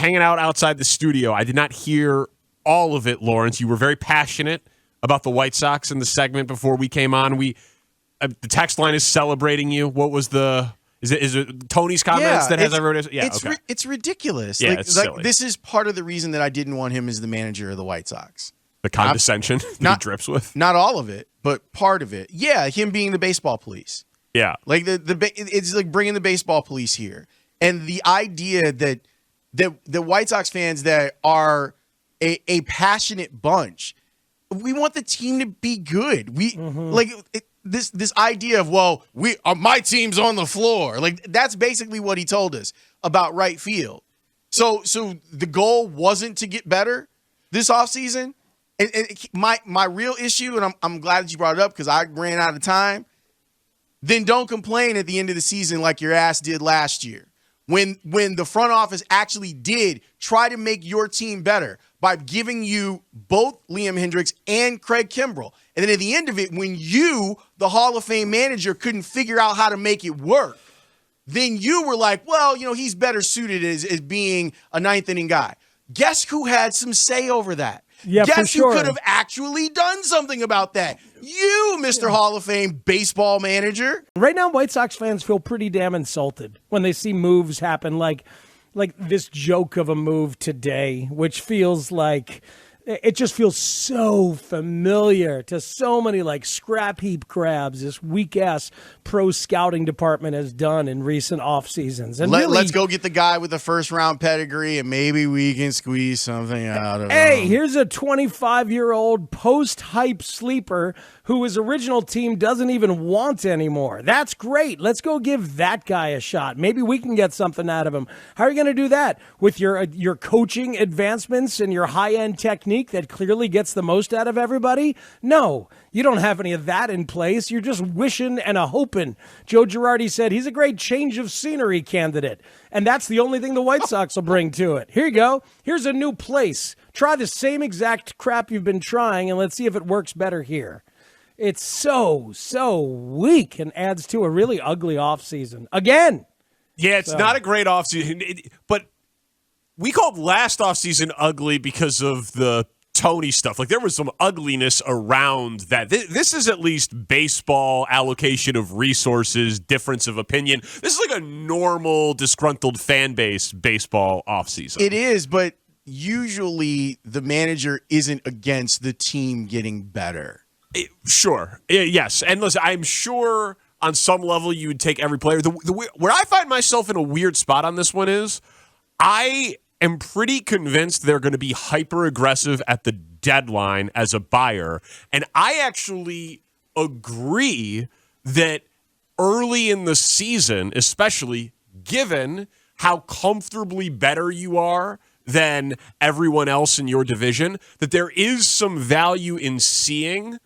hanging out outside the studio. I did not hear all of it, Laurence. You were very passionate about the White Sox in the segment before we came on. The text line is celebrating you. What was is it Tony's comments that has everyone? Yeah, it's ridiculous. Yeah, it's silly. This is part of the reason that I didn't want him as the manager of the White Sox. The condescension that he drips with. Not all of it, but part of it. Yeah, him being the baseball police. Yeah, like it's like bringing the baseball police here, and the idea that the White Sox fans that are a passionate bunch, we want the team to be good. This idea of, well, my team's on the floor. Like, that's basically what he told us about right field. So the goal wasn't to get better this offseason. And my real issue, and I'm glad that you brought it up because I ran out of time, then don't complain at the end of the season like your ass did last year. When the front office actually did try to make your team better by giving you both Liam Hendricks and Craig Kimbrell. And then at the end of it, when you, the Hall of Fame manager, couldn't figure out how to make it work, then you were like, well, he's better suited as being a ninth inning guy. Guess who had some say over that? Yeah, Guess for sure. who could have actually done something about that? You, Mr. Hall of Fame baseball manager. Right now, White Sox fans feel pretty damn insulted when they see moves happen like this joke of a move today, which feels like it just feels so familiar to so many like scrap heap crabs this weak-ass pro scouting department has done in recent off seasons. And let's go get the guy with the first-round pedigree, and maybe we can squeeze something out of him. Hey, here's a 25-year-old post-hype sleeper who his original team doesn't even want anymore. That's great. Let's go give that guy a shot. Maybe we can get something out of him. How are you going to do that? With your coaching advancements and your high-end technique that clearly gets the most out of everybody? No, you don't have any of that in place. You're just wishing and a hoping. Joe Girardi said he's a great change of scenery candidate, and that's the only thing the White Sox will bring to it. Here you go. Here's a new place. Try the same exact crap you've been trying, and let's see if it works better here. It's so weak and adds to a really ugly offseason. Again. Yeah, it's not a great offseason, but we called last offseason ugly because of the Tony stuff. Like, there was some ugliness around that. This is at least baseball allocation of resources, difference of opinion. This is like a normal, disgruntled fan base baseball offseason. It is, but usually the manager isn't against the team getting better. Sure. Yes. And listen, I'm sure on some level you would take every player. Where I find myself in a weird spot on this one is I am pretty convinced they're going to be hyper-aggressive at the deadline as a buyer. And I actually agree that early in the season, especially given how comfortably better you are than everyone else in your division, that there is some value in seeing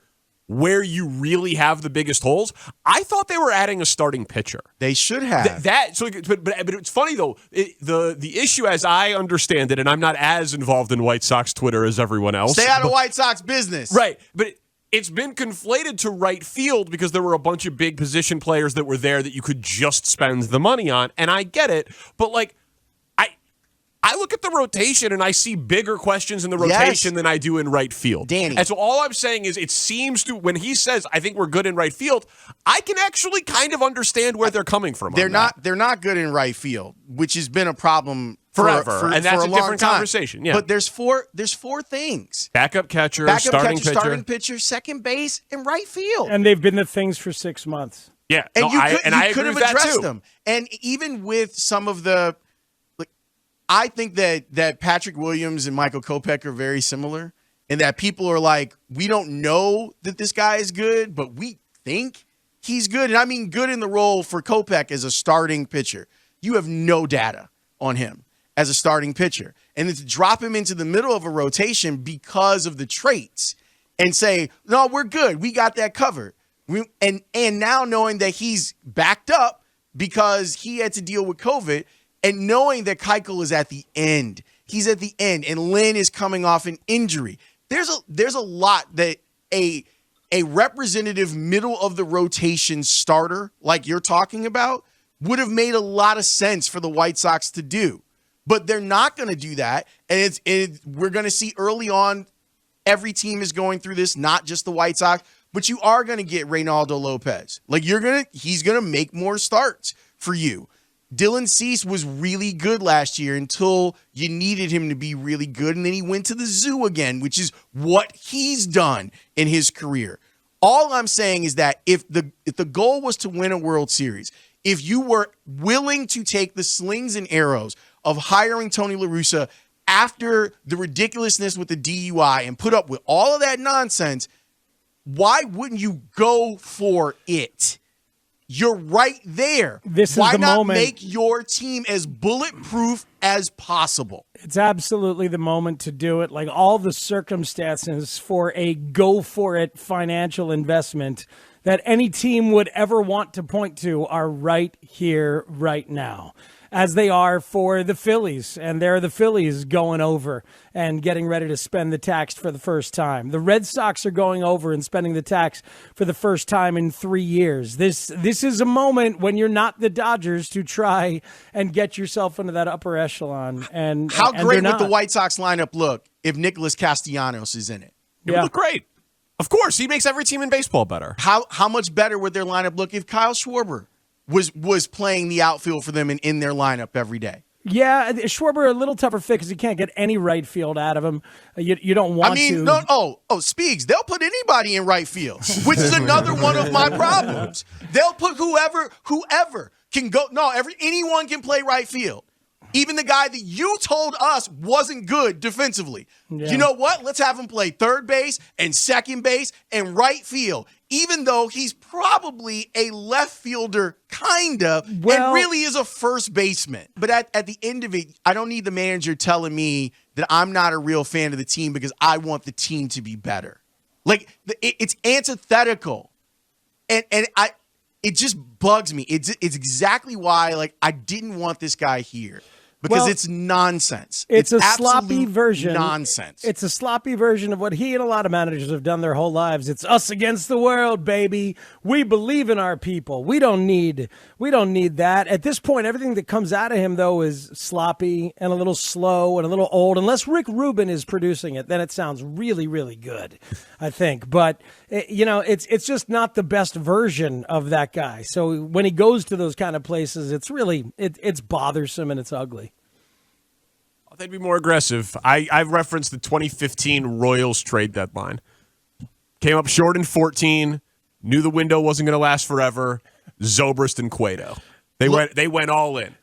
where you really have the biggest holes. I thought they were adding a starting pitcher. They should have. But it's funny, though. The issue, as I understand it, and I'm not as involved in White Sox Twitter as everyone else. Stay out of White Sox business. Right. But it's been conflated to right field because there were a bunch of big position players that were there that you could just spend the money on. And I get it. But, I look at the rotation and I see bigger questions in the rotation than I do in right field. Danny. And so all I'm saying is it seems to, when he says, I think we're good in right field, I can actually kind of understand where they're coming from. They're not good in right field, which has been a problem forever. And that's for a different conversation. Yeah. But there's four things. Backup catcher, starting pitcher, second base, and right field. And they've been the things for 6 months. Yeah. And I could have addressed them. And even with some of the, I think that Patrick Williams and Michael Kopech are very similar in that people are like, we don't know that this guy is good, but we think he's good. And I mean good in the role for Kopech as a starting pitcher. You have no data on him as a starting pitcher. And to drop him into the middle of a rotation because of the traits and say, no, we're good. We got that covered. And now knowing that he's backed up because he had to deal with COVID, and knowing that Keuchel is at the end, he's at the end, and Lynn is coming off an injury. There's a lot that a representative middle of the rotation starter like you're talking about would have made a lot of sense for the White Sox to do. But they're not going to do that. And we're going to see early on, every team is going through this, not just the White Sox, but you are going to get Reynaldo Lopez. Like he's going to make more starts for you. Dylan Cease was really good last year until you needed him to be really good, and then he went to the zoo again, which is what he's done in his career. All I'm saying is that if the goal was to win a World Series, if you were willing to take the slings and arrows of hiring Tony La Russa after the ridiculousness with the DUI and put up with all of that nonsense, why wouldn't you go for it? You're right there. Why not moment. Make your team as bulletproof as possible? It's absolutely the moment to do it. Like, all the circumstances for a go-for-it financial investment that any team would ever want to point to are right here, right now, as they are for the Phillies. And they're the Phillies going over and getting ready to spend the tax for the first time. The Red Sox are going over and spending the tax for the first time in 3 years. This is a moment when you're not the Dodgers to try and get yourself into that upper echelon. And how and great they're would the not. White Sox lineup look if Nicholas Castellanos is in it? It would look great. Of course, he makes every team in baseball better. How much better would their lineup look if Kyle Schwarber was playing the outfield for them and in their lineup every day? Yeah, Schwarber a little tougher fit because you can't get any right field out of him. You don't want to. Speaks. They'll put anybody in right field, which is another one of my problems. They'll put whoever can go. No, anyone can play right field. Even the guy that you told us wasn't good defensively. Yeah. You know what? Let's have him play third base and second base and right field, even though he's probably a left fielder, kind of, and really is a first baseman. But at the end of it, I don't need the manager telling me that I'm not a real fan of the team because I want the team to be better. Like, it's antithetical. And it just bugs me. It's exactly why, I didn't want this guy here. Because it's nonsense. It's a sloppy version. Nonsense. It's a sloppy version of what he and a lot of managers have done their whole lives. It's us against the world, baby. We believe in our people. We don't need that. At this point, everything that comes out of him, though, is sloppy and a little slow and a little old. Unless Rick Rubin is producing it, then it sounds really, really good, I think. But, it's just not the best version of that guy. So when he goes to those kind of places, it's really, it's bothersome and it's ugly. They'd be more aggressive. I've referenced the 2015 Royals trade deadline. Came up short in 14. Knew the window wasn't going to last forever. Zobrist and Cueto. They went all in.